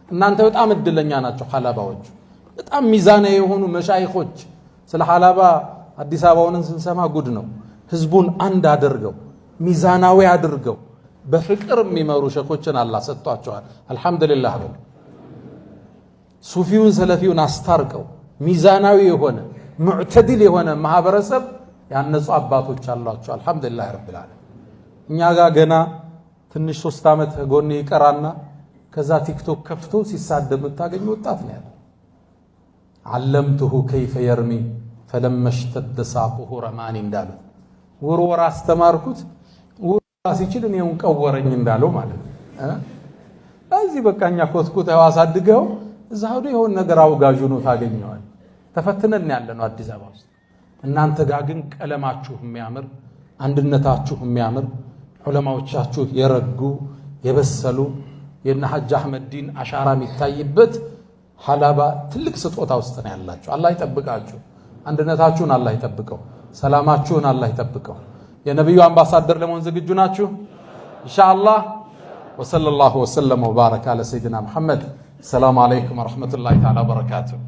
እናንተ በጣም እድለኛ ናቸው ሐላባዎች በጣም ሚዛናዊ የሆኑ መሻይኾች ስለ ሐላባ አዲስ አበባውን ስንሰማ ጉድ ነው ህዝቡን አንድ አድርገው ሚዛናዊ አድርገው በፍቅር የሚመሩ ሸኾችን አላህ ሰጥቷቸዋል አልহামዱሊላህ በሉ ሱፊውን ሰለፊውን አስታርቀው ሚዛናዊ የሆነ ሙዕተዲል የሆነ ማህበረሰብ ያነጹ አባቶች አሏቸው አልহামዱሊላህ ረብል ዓለሚን እኛ ጋር ገና ትንሽ 3 ዓመት ጎኔ ይቀራና ከዛ ቲክቶክ ከፍቶ ሲሳደብ ታገኙ ወጣት ነው ያለው علمته كيف يرمي فلما اشتد ساقه رماني እንዳለው ወርወራ አስተማርኩት ወርወራ ሲችል እኔን ቀወረኝ እንዳለው ማለት ነው እዚህ በቃኛ ኮትኩተው አሳድገው እዛው የሆነ ነገር አውጋጁ ነው ታገኘዋል ተፈትነን ያለነው አዲስ አበባ ውስጥ እናንተ ጋር ግን ቀለማችሁ የሚያምር አንድነታችሁ የሚያምር ዑለማዎቻችሁ የረጉ የበሰሉ የነ ሐጅ አህመድ ዲን አሻራ የሚታይበት ሐላባ ትልቅ ስጦታ ውስጥ ነው ያላችሁ አላህ ይጠብቃችሁ አንድነታችሁን አላህ ይጠብቀው ሰላማችሁን አላህ ይጠብቀው የነብዩ አምባሳደር ለመሆን ዝግጁ ናችሁ ኢንሻአላህ ወሰለላሁ ወሰለም ወባረከ አለ ሰይድና መሐመድ ሰላም አለይኩም ወራህመቱላሂ ተዓላ ወበረካቱሁ